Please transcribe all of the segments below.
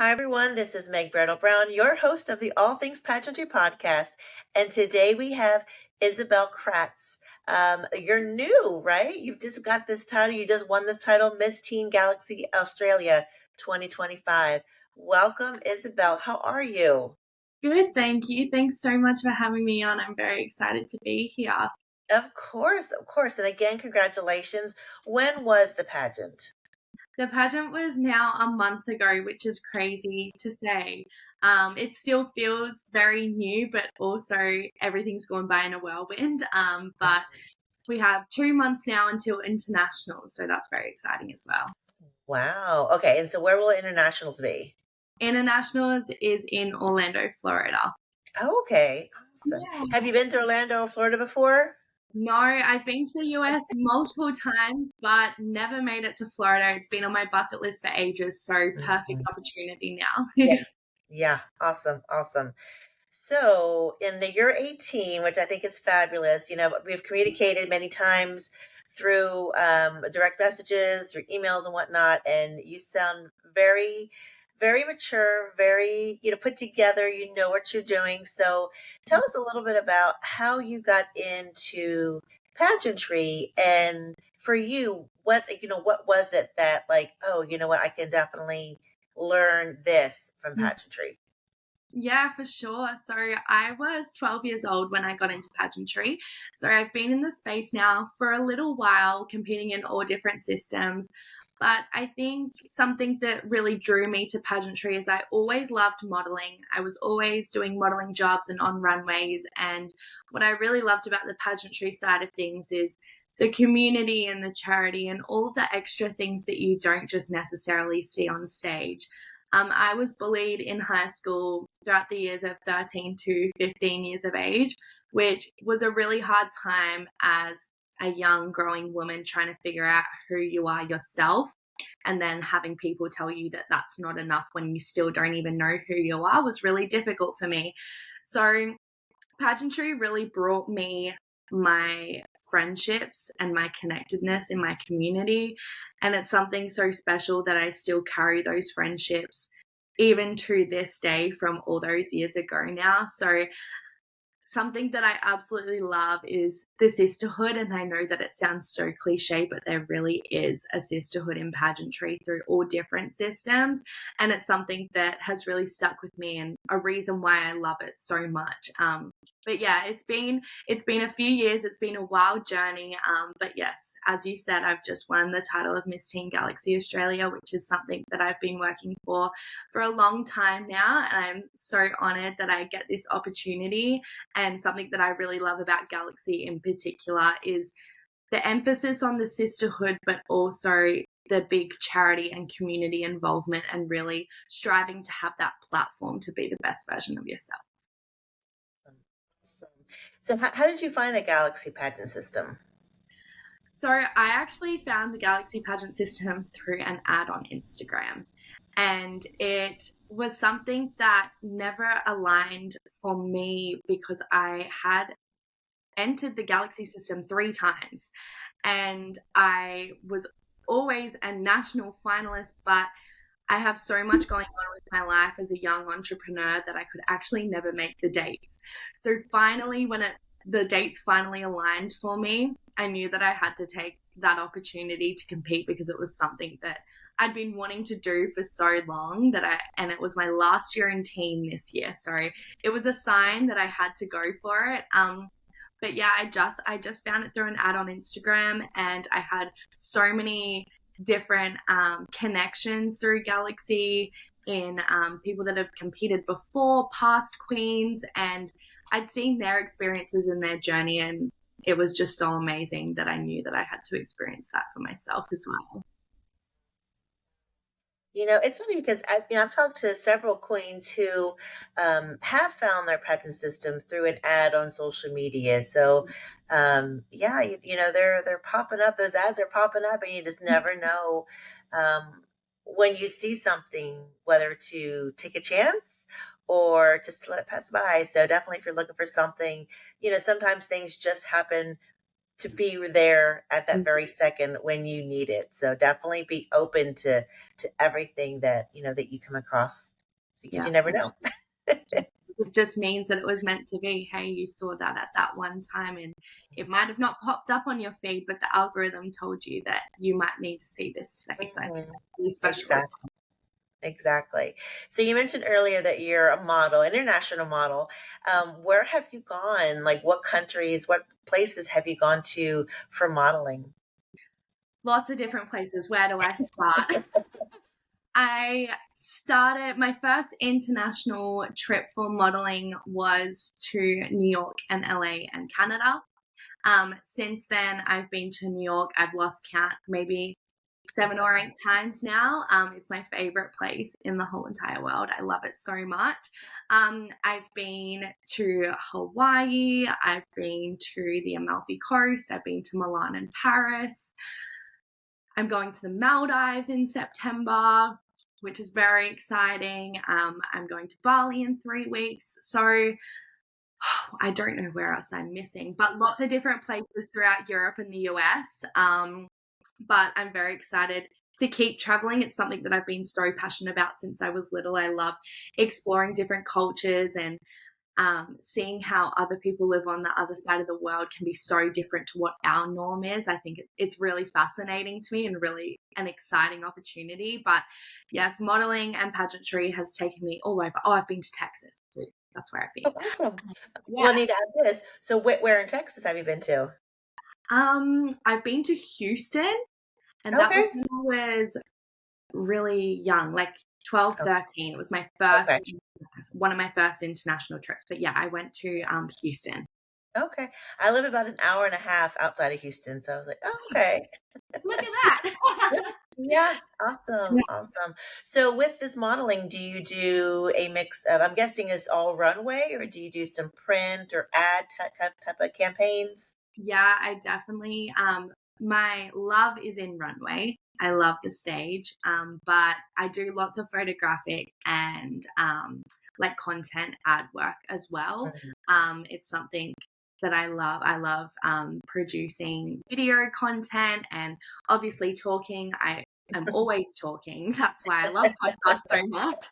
Hi, everyone. This is Meg Brettle Brown, your host of the All Things Pageantry podcast. And today we have Isabelle Kratz. You're new, right? You've just got this title. You just won this title, Miss Teen Galaxy Australia 2025. Welcome, Isabelle. How are you? Good, thank you. Thanks so much for having me on. I'm very excited to be here. Of course, of course. And again, congratulations. When was the pageant? The pageant was now a month ago, which is crazy to say. It still feels very new, but also everything's gone by in a whirlwind. But we have 2 months now until internationals, so that's very exciting as well. Wow. Okay. And so where will internationals be? Internationals is in Orlando, Florida. Oh, okay. Awesome. Yeah. Have you been to Orlando, Florida before? No, I've been to the US multiple times, but never made it to Florida. It's been on my bucket list for ages, so perfect Mhm. opportunity now. Yeah. Yeah. Awesome. Awesome. So in the year 18, which I think is fabulous, we've communicated many times through direct messages, through emails and whatnot, and you sound very, very mature, very, put together, you know what you're doing. So tell us a little bit about how you got into pageantry and for you, what was it that like, oh, you know what, I can definitely learn this from pageantry. Yeah, for sure. So I was 12 years old when I got into pageantry. So I've been in the space now for a little while, competing in all different systems. But I think something that really drew me to pageantry is I always loved modeling. I was always doing modeling jobs and on runways. And what I really loved about the pageantry side of things is the community and the charity and all of the extra things that you don't just necessarily see on stage. I was bullied in high school throughout the years of 13 to 15 years of age, which was a really hard time as a young growing woman trying to figure out who you are yourself. And then having people tell you that that's not enough when you still don't even know who you are was really difficult for me. So, pageantry really brought me my friendships and my connectedness in my community. And it's something so special that I still carry those friendships even to this day from all those years ago now. So something that I absolutely love is the sisterhood. And I know that it sounds so cliche, but there really is a sisterhood in pageantry through all different systems. And it's something that has really stuck with me and a reason why I love it so much. But yeah, it's been a few years. It's been a wild journey. But yes, as you said, I've just won the title of Miss Teen Galaxy Australia, which is something that I've been working for a long time now. And I'm so honored that I get this opportunity. And something that I really love about Galaxy in particular is the emphasis on the sisterhood, but also the big charity and community involvement, and really striving to have that platform to be the best version of yourself. So how did you find the Galaxy pageant system? So I actually found the Galaxy pageant system through an ad on Instagram. And it was something that never aligned for me because I had entered the Galaxy system 3 times. And I was always a national finalist, but I have so much going on with my life as a young entrepreneur that I could actually never make the dates. So finally, when the dates finally aligned for me, I knew that I had to take that opportunity to compete because it was something that I'd been wanting to do for so long and it was my last year in teen this year. So it was a sign that I had to go for it. But yeah, I just found it through an ad on Instagram, and I had so many different connections through Galaxy in people that have competed before, past queens, and I'd seen their experiences and their journey, and it was just so amazing that I knew that I had to experience that for myself as well. It's funny because I've talked to several queens who have found their pageant system through an ad on social media. So, yeah, they're popping up. Those ads are popping up, and you just never know when you see something whether to take a chance or just let it pass by. So, definitely, if you're looking for something, sometimes things just happen to be there at that very second when you need it. So definitely be open to everything that that you come across, because Yeah. you never know. It just means that it was meant to be. Hey, you saw that at that one time, and it might have not popped up on your feed, but the algorithm told you that you might need to see this today. So I think Mhm. that's really special. Exactly. Exactly. So you mentioned earlier that you're a model, international model. Where have you gone? Like, what countries, what places have you gone to for modeling? Lots of different places. Where do I start? I started my first international trip for modeling was to New York and LA and Canada. Since then, I've been to New York. I've lost count, maybe 7 or 8 times now. It's my favorite place in the whole entire world. I love it so much. I've been to Hawaii. I've been to the Amalfi Coast. I've been to Milan and Paris. I'm going to the Maldives in September, which is very exciting. I'm going to Bali in 3 weeks. So I don't know where else I'm missing, but lots of different places throughout Europe and the US. But I'm very excited to keep traveling. It's something that I've been so passionate about since I was little. I love exploring different cultures and seeing how other people live on the other side of the world can be so different to what our norm is. I think it's really fascinating to me and really an exciting opportunity. But yes, modeling and pageantry has taken me all over. Oh, I've been to Texas too. That's where I've been. Oh, awesome. Well, I Yeah. need to add this. So, where in Texas have you been to? I've been to Houston, and that was Okay. when I was really young, like 12, Oh, 13. It was my okay. first, one of my first international trips. But yeah, I went to Houston. Okay. I live about an hour and a half outside of Houston, so I was like, oh, okay. Look at that. Yep. Yeah. Awesome. Awesome. So, with this modeling, do you do a mix of? I'm guessing it's all runway, or do you do some print or ad type of campaigns? Yeah, I definitely my love is in runway. I love the stage. But I do lots of photographic and like content ad work as well. Mhm. It's something that I love. I love producing video content and obviously talking. I'm always talking. That's why I love podcasts so much.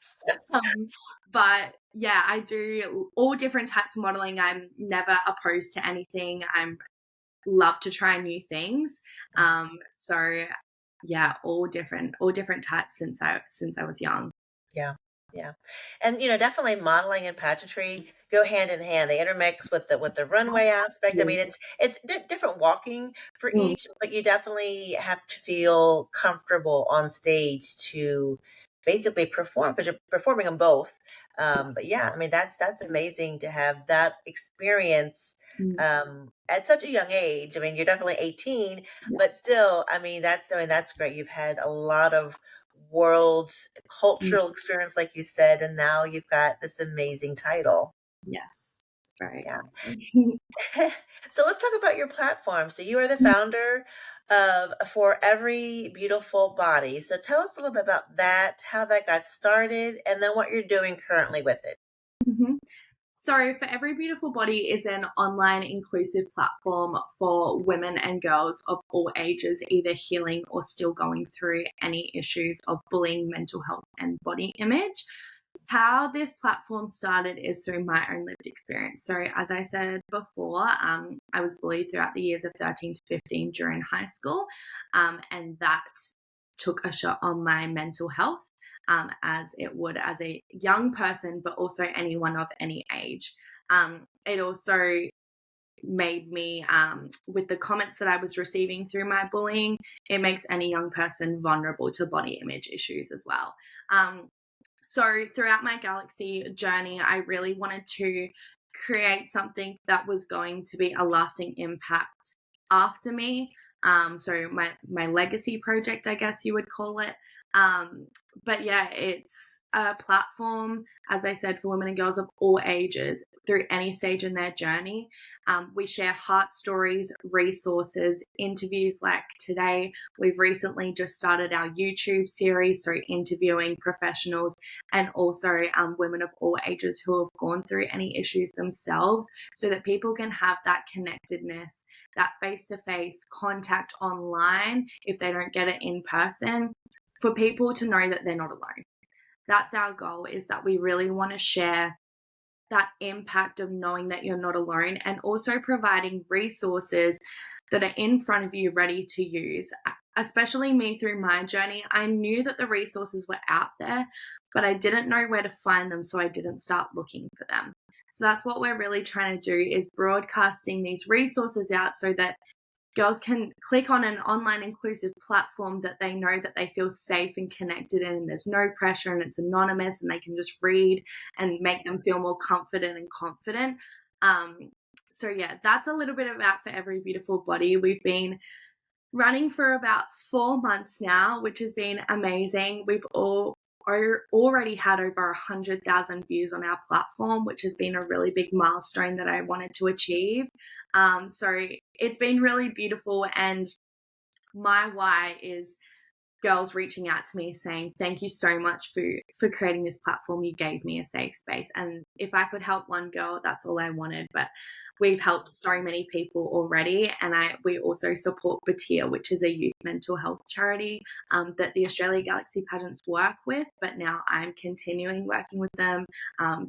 Um, but yeah, I do all different types of modeling. I'm never opposed to anything. I'm love to try new things. So yeah, all different types since I was young. Yeah, yeah. And, definitely modeling and pageantry go hand in hand. They intermix with the runway aspect. I mean, it's different walking for Mm, each, but you definitely have to feel comfortable on stage to basically perform, because you're performing them both. But yeah, I mean, that's amazing to have that experience mm, at such a young age. I mean, you're definitely 18, yeah, but still, I mean, that's great. You've had a lot of world mm, cultural experience, like you said, and now you've got this amazing title. yes, it's very Yeah. exciting. So let's talk about your platform. So you are the founder of For Every Beautiful Body. So tell us a little bit about that, how that got started, and then what you're doing currently with it. Mhm. So, For Every Beautiful Body is an online inclusive platform for women and girls of all ages, either healing or still going through any issues of bullying, mental health, and body image. How this platform started is through my own lived experience. So, as I said before, I was bullied throughout the years of 13 to 15 during high school, and that took a shot on my mental health, as it would as a young person, but also anyone of any age. It also made me, with the comments that I was receiving through my bullying, it makes any young person vulnerable to body image issues as well. So throughout my Galaxy journey, I really wanted to create something that was going to be a lasting impact after me. So my legacy project, I guess you would call it. But yeah, it's a platform, as I said, for women and girls of all ages. through any stage in their journey. We share heart stories, resources, interviews like today. We've recently just started our YouTube series, so interviewing professionals and also women of all ages who have gone through any issues themselves, so that people can have that connectedness, that face-to-face contact online if they don't get it in person, for people to know that they're not alone. That's our goal, is that we really want to share that impact of knowing that you're not alone, and also providing resources that are in front of you ready to use. Especially me, through my journey, I knew that the resources were out there, but I didn't know where to find them, so I didn't start looking for them. So that's what we're really trying to do, is broadcasting these resources out so that girls can click on an online inclusive platform that they know that they feel safe and connected in, and there's no pressure and it's anonymous, and they can just read and make them feel more confident and confident. So yeah, that's a little bit about For Every Beautiful Body. We've been running for about 4 months now, which has been amazing. We've already had over 100,000 views on our platform, which has been a really big milestone that I wanted to achieve. So it's been really beautiful, and my why is girls reaching out to me saying, thank you so much for creating this platform. You gave me a safe space. And if I could help one girl, that's all I wanted. But we've helped so many people already. And we also support Batyr, which is a youth mental health charity that the Australia Galaxy pageants work with. But now I'm continuing working with them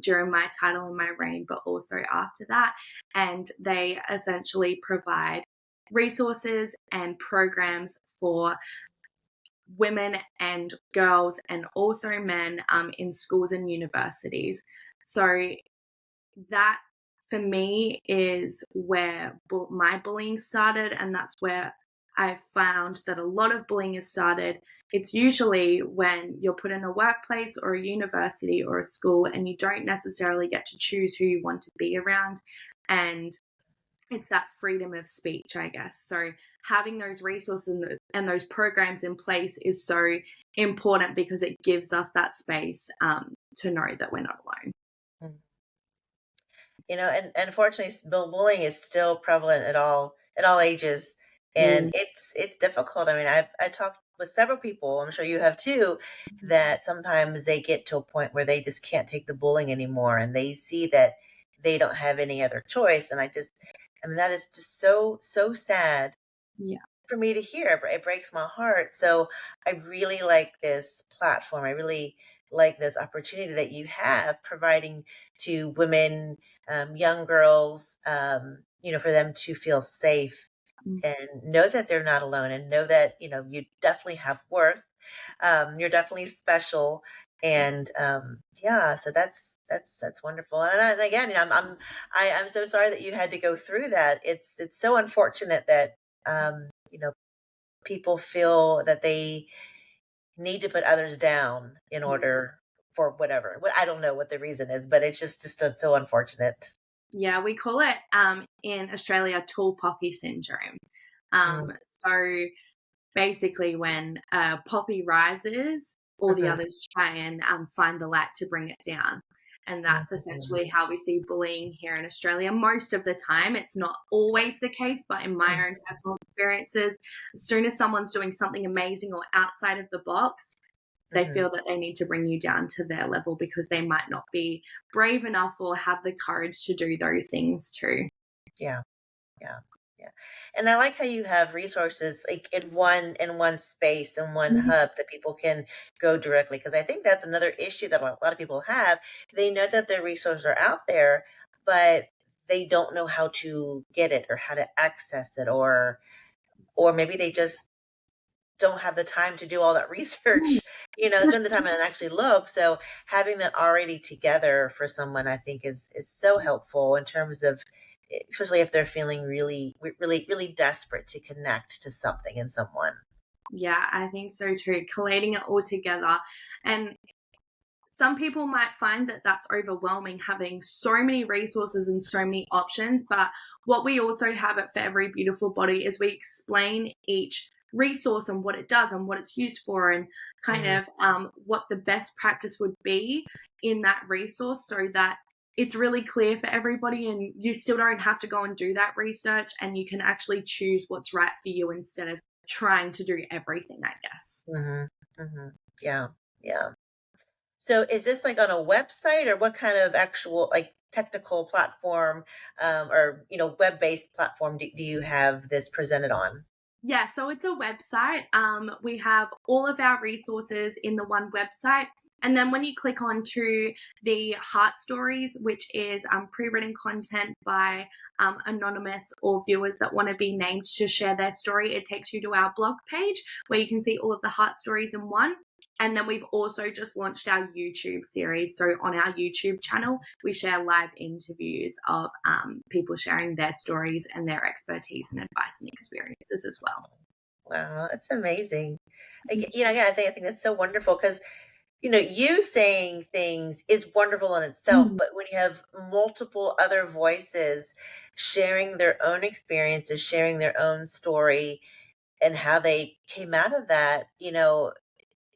during my title and my reign, but also after that. And they essentially provide resources and programs for women and girls and also men in schools and universities. So that, for me, is where my bullying started, and that's where I've found that a lot of bullying has started. It's usually when you're put in a workplace or a university or a school and you don't necessarily get to choose who you want to be around, and it's that freedom of speech, I guess. So having those resources and those programs in place is so important, because it gives us that space to know that we're not alone. Mm. And unfortunately, bullying is still prevalent at all ages, and Mm. it's difficult. I mean, I talked with several people, I'm sure you have too, that sometimes they get to a point where they just can't take the bullying anymore, and they see that they don't have any other choice. And I mean, that is just so sad Yeah. for me to hear. It breaks my heart. So I really like this platform. I really like this opportunity that you have, providing to women, young girls, for them to feel safe Mm. and know that they're not alone, and know that, you definitely have worth. You're definitely special. And yeah, so that's wonderful. And again, I'm so sorry that you had to go through that. It's so unfortunate that people feel that they need to put others down in order for whatever. I don't know what the reason is, but it's just so unfortunate. Yeah, we call it in Australia tall poppy syndrome. Mm, So basically, when a poppy rises, all the mhm, others try and find the light to bring it down. And that's mhm, essentially how we see bullying here in Australia. Most of the time, it's not always the case, but in my own personal experiences, as soon as someone's doing something amazing or outside of the box, they mhm. feel that they need to bring you down to their level, because they might not be brave enough or have the courage to do those things too. Yeah. Yeah. Yeah. And I like how you have resources like in one space, in one Mhm. hub, that people can go directly, because I think that's another issue that a lot of people have. They know that their resources are out there, but they don't know how to get it or how to access it, or maybe they just don't have the time to do all that Mm. research, spend the time and actually look. So having that already together for someone, I think is so helpful in terms of, especially if they're feeling really, really, really desperate to connect to something and someone. Yeah, I think so too. Collating it all together. And some people might find that that's overwhelming, having so many resources and so many options. But what we also have at For Every Beautiful Body is we explain each resource and what it does and what it's used for, and kind Mhm. of what the best practice would be in that resource, so that it's really clear for everybody, and you still don't have to go and do that research, and you can actually choose what's right for you instead of trying to do everything, I guess. Hmm. Hmm. Yeah. Yeah. So is this like on a website, or what kind of actual like technical platform, or web-based platform do you have this presented on? Yeah, so it's a website. We have all of our resources in the one website. And then when you click onto the heart stories, which is pre-written content by anonymous or viewers that want to be named to share their story, it takes you to our blog page where you can see all of the heart stories in one. And then we've also just launched our YouTube series. So on our YouTube channel, we share live interviews of people sharing their stories and their expertise and advice and experiences as well. Wow, that's amazing. Again, I think that's so wonderful because you saying things is wonderful in itself, Mm. but when you have multiple other voices sharing their own experiences, sharing their own story, and how they came out of that,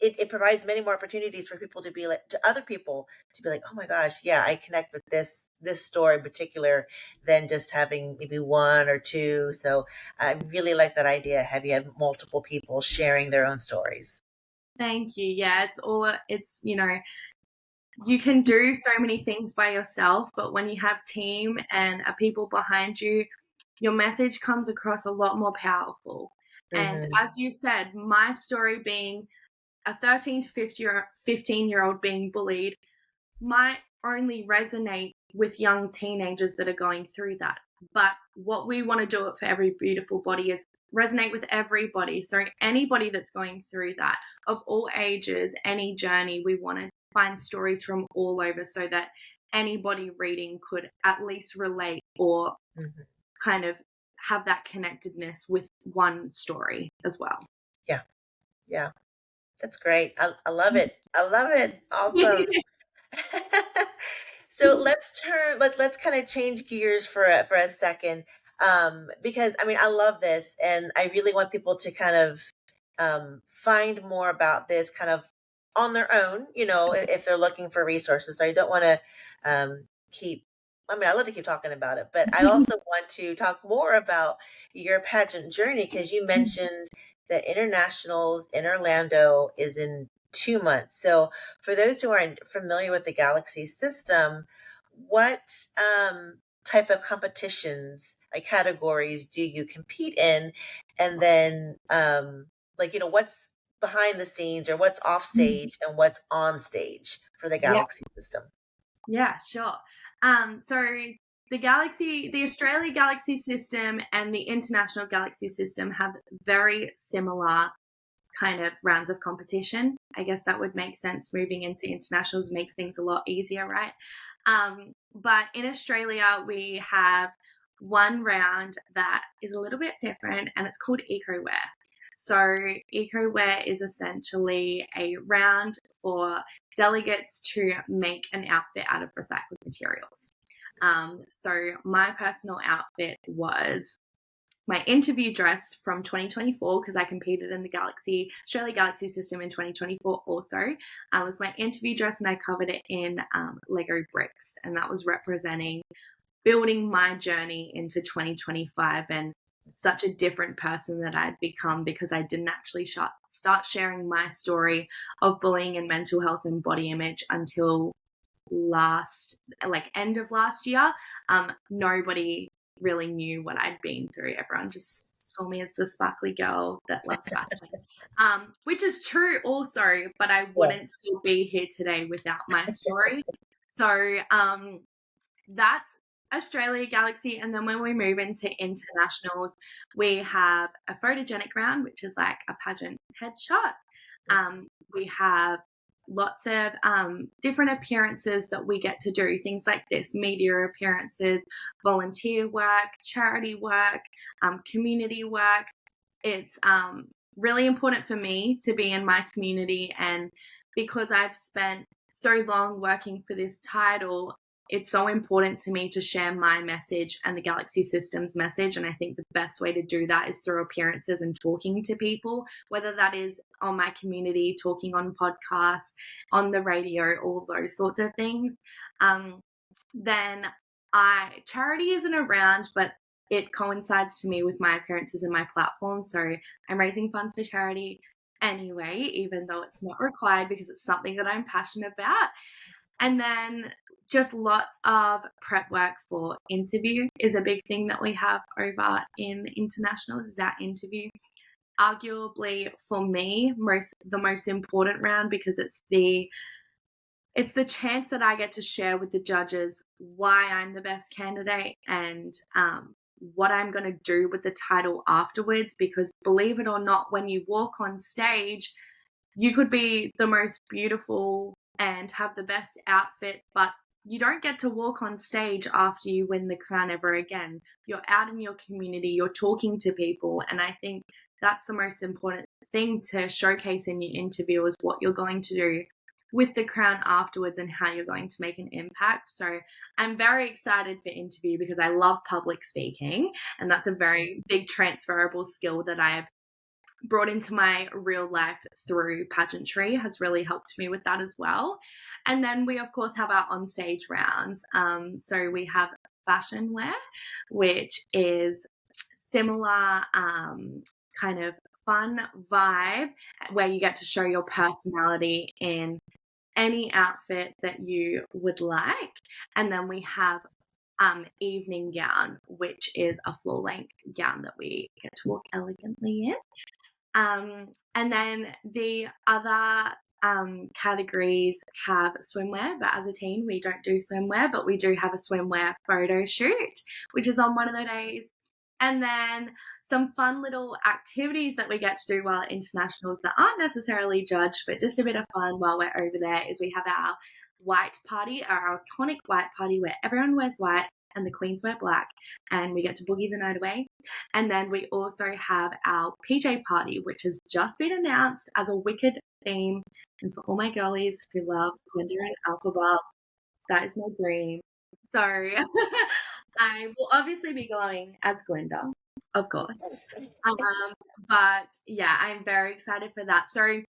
it provides many more opportunities for people to be like, to other people to be like, oh my gosh, yeah, I connect with this story in particular, than just having maybe one or two. So I really like that idea. Have you have multiple people sharing their own stories? Thank you. Yeah, you can do so many things by yourself, but when you have team and people behind you, your message comes across a lot more powerful. And Hmm. as you said, my story being a 13 to 15-year-old being bullied might only resonate with young teenagers that are going through that. But what we want to do it for every beautiful body is resonate with everybody. So anybody that's going through that, of all ages, any journey, we want to find stories from all over so that anybody reading could at least relate or Hmm. kind of have that connectedness with one story as well. Yeah, yeah, that's great. I love it. I love it. Awesome. So let's kind of change gears for a second, because I mean I love this, and I really want people to kind of find more about this kind of on their own, if they're looking for resources. So I don't want to keep. I mean, I love to keep talking about it, but I also want to talk more about your pageant journey, because you mentioned that internationals in Orlando is in 2 months. So for those who aren't familiar with the Galaxy system, what type of competitions, like categories, do you compete in? And then, what's behind the scenes, or what's off stage and what's on stage for the Yeah. Galaxy system? Yeah, sure. So the Australia Galaxy system and the International Galaxy system have very similar kind of rounds of competition. I guess that would make sense. Moving into internationals makes things a lot easier, right? But in Australia, we have one round that is a little bit different, and it's called EcoWare. So, EcoWare is essentially a round for delegates to make an outfit out of recycled materials. So, my personal outfit was my interview dress from 2024, because I competed in the Australia Galaxy system in 2024 also. Was my interview dress, and I covered it in Lego bricks, and that was representing building my journey into 2025 and such a different person that I'd become, because I didn't actually start sharing my story of bullying and mental health and body image until end of last year. Nobody really knew what I'd been through. Everyone just saw me as the sparkly girl that loves fashion, which is true also, but I Yeah. wouldn't still be here today without my story. So that's Australia Galaxy. And then when we move into internationals, we have a photogenic round, which is like a pageant headshot. We have lots of different appearances that we get to do, things like this: media appearances, volunteer work, charity work, community work. It's really important for me to be in my community, and because I've spent so long working for this title, it's so important to me to share my message and the Galaxy System's message. And I think the best way to do that is through appearances and talking to people, whether that is on my community, talking on podcasts, on the radio, all those sorts of things. then charity isn't around, but it coincides to me with my appearances in my platform. So I'm raising funds for charity anyway, even though it's not required because it's something that I'm passionate about. And then just lots of prep work for interview is a big thing that we have over in internationals, is that interview. Arguably for me, the most important round, because it's the chance that I get to share with the judges why I'm the best candidate and what I'm going to do with the title afterwards. Because believe it or not, when you walk on stage, you could be the most beautiful and have the best outfit, but you don't get to walk on stage after you win the crown ever again. You're out in your community, you're talking to people, and I think that's the most important thing to showcase in your interview is what you're going to do with the crown afterwards and how you're going to make an impact. So I'm very excited for interview because I love public speaking, and that's a very big transferable skill that I have brought into my real life through pageantry, has really helped me with that as well. And then we of course have our onstage rounds. So we have fashion wear, which is similar kind of fun vibe where you get to show your personality in any outfit that you would like. And then we have evening gown, which is a floor length gown that we get to walk elegantly in. And then the other categories have swimwear, but as a team, we don't do swimwear, but we do have a swimwear photo shoot, which is on one of the days. And then some fun little activities that we get to do while at internationals that aren't necessarily judged, but just a bit of fun while we're over there is we have our white party, our iconic white party where everyone wears white and the queens wear black and we get to boogie the night away. And then we also have our PJ party, which has just been announced as a Wicked theme. And for all my girlies who love Glinda and Alphaba, that is my dream. So I will obviously be glowing as Glinda, of course. But yeah, I'm very excited for that. So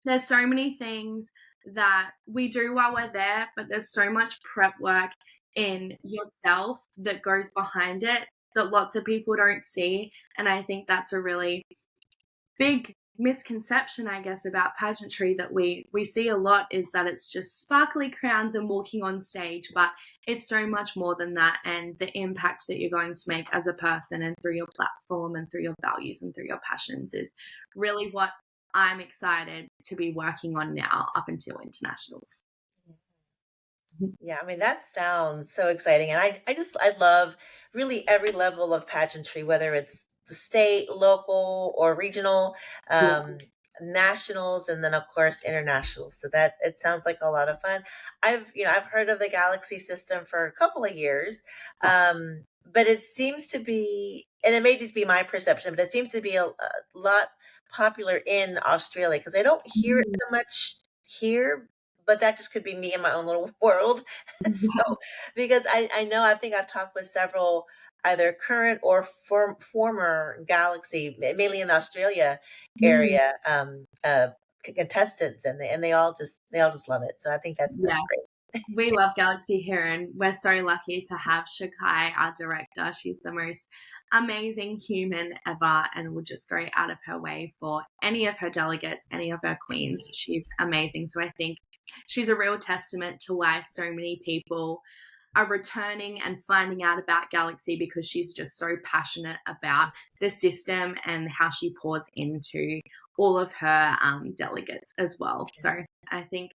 there's so many things that we do while we're there, but there's so much prep work in yourself that goes behind it that lots of people don't see. And I think that's a really big misconception, I guess, about pageantry that we see a lot, is that it's just sparkly crowns and walking on stage, but it's so much more than that. And the impact that you're going to make as a person and through your platform and through your values and through your passions is really what I'm excited to be working on now up until internationals. Yeah, I mean, that sounds so exciting. And I love really every level of pageantry, whether it's the state, local, or regional, Yeah. um, nationals, and then of course internationals. So that it sounds like a lot of fun. I've heard of the Galaxy system for a couple of years. But it seems to be, and it may just be my perception, but it seems to be a lot popular in Australia because I don't hear it so much here, but that just could be me in my own little world. So, because I know, I think I've talked with several either current or former Galaxy, mainly in the Australia area, contestants, and they all just love it. So I think that's Yeah. great. We love Galaxy here, and we're so lucky to have Shakai, our director. She's the most amazing human ever and will just go out of her way for any of her delegates, any of her queens. She's amazing. So I think she's a real testament to why so many people are returning and finding out about Galaxy, because she's just so passionate about the system and how she pours into all of her delegates as well. So I think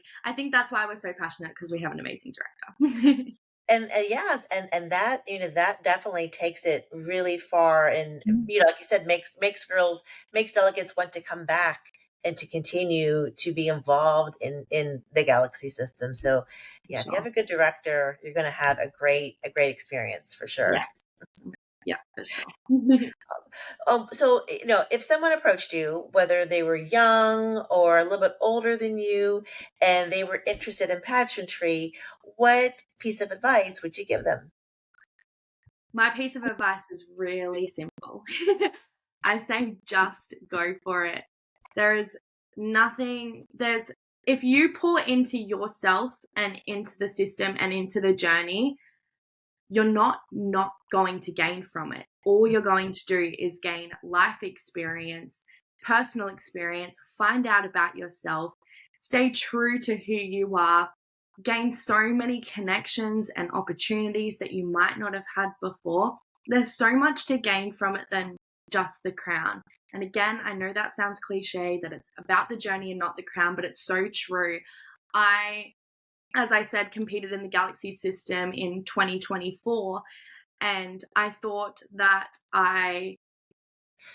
that's why we're so passionate, because we have an amazing director. And yes, and that, that definitely takes it really far, and like you said, makes delegates want to come back and to continue to be involved in the Galaxy system. So yeah, if you have Sure. a good director, you're going to have a great experience for sure. Yes. Yeah, for sure. So, if someone approached you, whether they were young or a little bit older than you, and they were interested in pageantry, what piece of advice would you give them? My piece of advice is really simple. I say just go for it. There is nothing, there's if you pour into yourself and into the system and into the journey, you're not going to gain from it. All you're going to do is gain life experience, personal experience, find out about yourself, stay true to who you are, gain so many connections and opportunities that you might not have had before. There's so much to gain from it than just the crown. And again, I know that sounds cliche, that it's about the journey and not the crown, but it's so true. I, as I said, competed in the Galaxy system in 2024, and I thought that I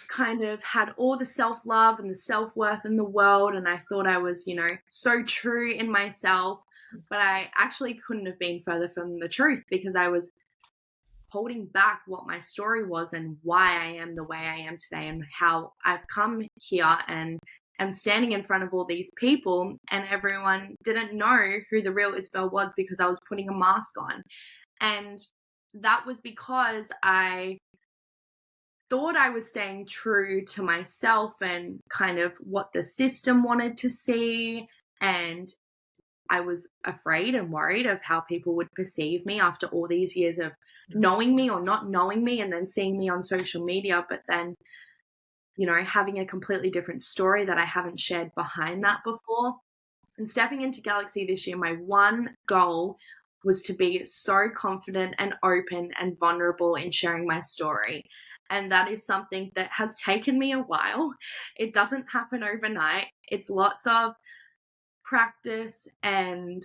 kind of had all the self-love and the self-worth in the world, and I thought I was, so true in myself, but I actually couldn't have been further from the truth, because I was holding back what my story was and why I am the way I am today, and how I've come here and am standing in front of all these people, and everyone didn't know who the real Isabelle was because I was putting a mask on. And that was because I thought I was staying true to myself and kind of what the system wanted to see. And I was afraid and worried of how people would perceive me after all these years of knowing me or not knowing me, and then seeing me on social media, but then, having a completely different story that I haven't shared behind that before. And stepping into Galaxy this year, my one goal was to be so confident and open and vulnerable in sharing my story. And that is something that has taken me a while. It doesn't happen overnight. It's lots of practice and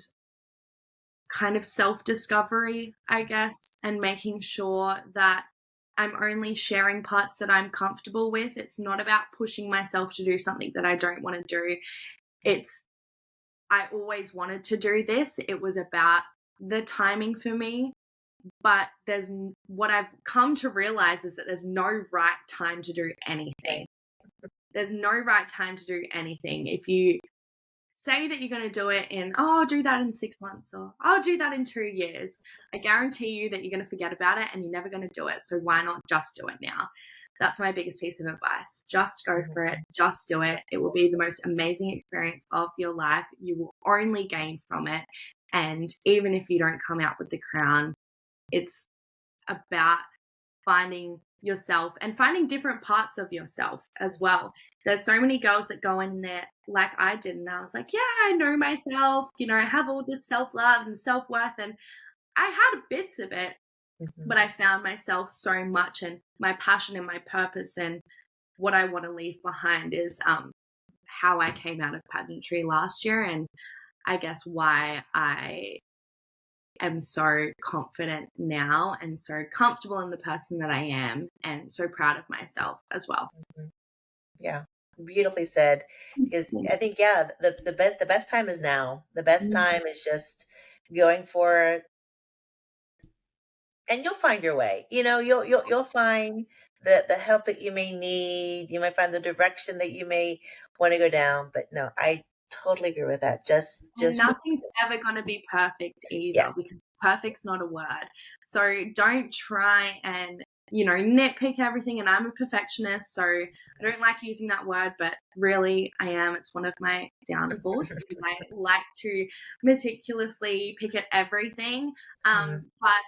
kind of self-discovery, I guess, and making sure that I'm only sharing parts that I'm comfortable with. It's not about pushing myself to do something that I don't want to do. I always wanted to do this. It was about the timing for me. But what I've come to realize is that there's no right time to do anything. There's no right time to do anything. If you say that you're going to do it I'll do that in 6 months, or I'll do that in 2 years, I guarantee you that you're going to forget about it and you're never going to do it. So why not just do it now? That's my biggest piece of advice. Just go for it. Just do it. It will be the most amazing experience of your life. You will only gain from it. And even if you don't come out with the crown, it's about finding yourself and finding different parts of yourself as well. There's so many girls that go in there like I did, and I was like, yeah, I know myself, I have all this self-love and self-worth, and I had bits of it, but I found myself so much, and my passion and my purpose and what I want to leave behind is how I came out of pageantry last year, and I guess why I am so confident now and so comfortable in the person that I am, and so proud of myself as well. Yeah, beautifully said. Because I think, yeah, the best time is now. The best time is just going for it, and you'll find your way. You'll find the help that you may need. You might find the direction that you may want to go down. But no, I totally agree with that. And nothing's ever going to be perfect either, because perfect's not a word. So don't try and nitpick everything. And I'm a perfectionist, so I don't like using that word, but really I am. It's one of my downfalls because I like to meticulously pick at everything. But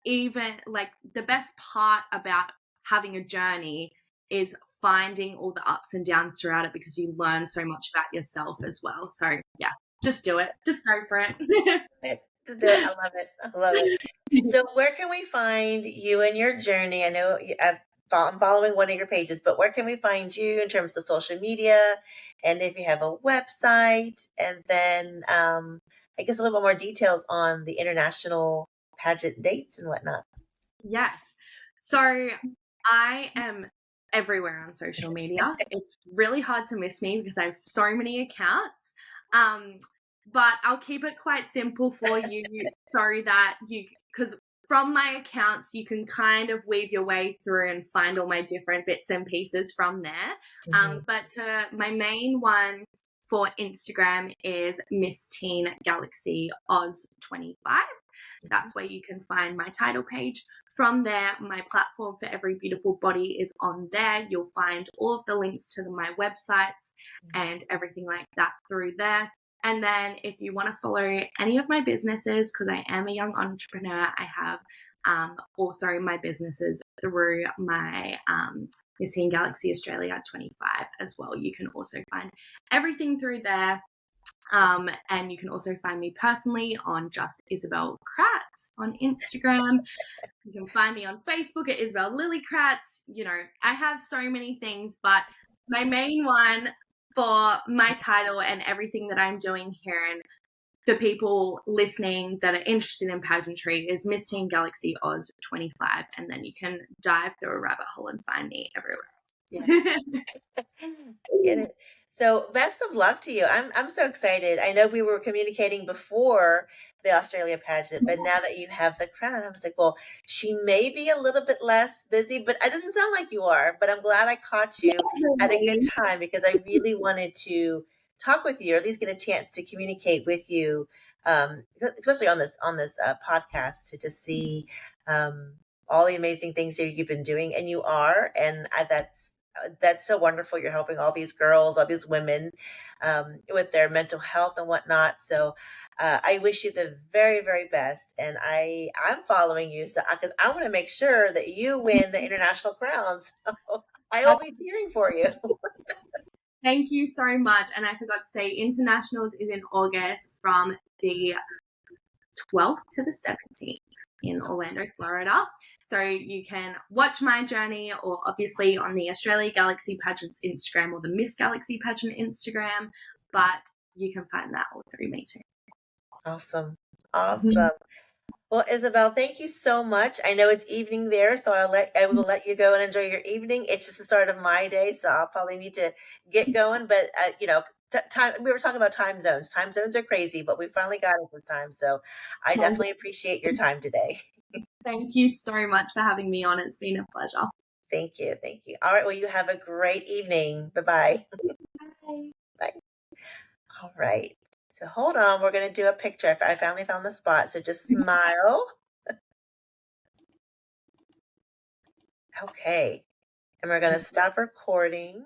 even like the best part about having a journey is finding all the ups and downs throughout it, because you learn so much about yourself as well. So yeah, just do it. Just go for it. Just do it. I love it. I love it. So where can we find you and your journey? I know I'm following one of your pages, but where can we find you in terms of social media? And if you have a website, and then I guess a little bit more details on the international pageant dates and whatnot. Yes. So I am everywhere on social media. It's really hard to miss me because I have so many accounts. But I'll keep it quite simple for you so that because from my accounts, you can kind of weave your way through and find all my different bits and pieces from there. But my main one for Instagram is Miss Teen Galaxy Oz 25. That's where you can find my title page. From there, my platform for Every Beautiful Body is on there. You'll find all of the links to my websites and everything like that through there. And then if you want to follow any of my businesses, because I am a young entrepreneur, I have also my businesses through my Miss Teen Galaxy Australia 25 as well. You can also find everything through there. And you can also find me personally on just Isabelle Kratz on Instagram. You can find me on Facebook at Isabelle Lily Kratz. You know, I have so many things, but my main one for my title and everything that I'm doing here, and for people listening that are interested in pageantry, is Miss Teen Galaxy Oz 25. And then you can dive through a rabbit hole and find me everywhere Yeah. else. Get it. So best of luck to you. I'm so excited. I know we were communicating before the Australia pageant, but now that you have the crown, I was like, well, she may be a little bit less busy, but it doesn't sound like you are. But I'm glad I caught you at a good time because I really wanted to talk with you, or at least get a chance to communicate with you, especially on this podcast, to just see um, all the amazing things that you've been doing, and you are, and that's so wonderful. You're helping all these girls, all these women, with their mental health and whatnot. So I wish you the very, very best. And I'm following you, so because I want to make sure that you win the international crowns. So I will be cheering for you. Thank you so much. And I forgot to say, Internationals is in August from the 12th to the 17th in Orlando, Florida. So you can watch my journey, or obviously on the Australia Galaxy Pageant's Instagram or the Miss Galaxy Pageant Instagram, but you can find that all through me too. Awesome. Awesome. Well, Isabelle, thank you so much. I know it's evening there, so I will let you go and enjoy your evening. It's just the start of my day, so I'll probably need to get going. But time we were talking about time zones. Time zones are crazy, but we finally got it this time. So I definitely appreciate your time today. Thank you so much for having me on. It's been a pleasure. Thank you. Thank you. All right. Well, you have a great evening. Bye-bye. Bye. Bye. All right. So hold on. We're going to do a picture. I finally found the spot. So just smile. Okay. And we're going to stop recording.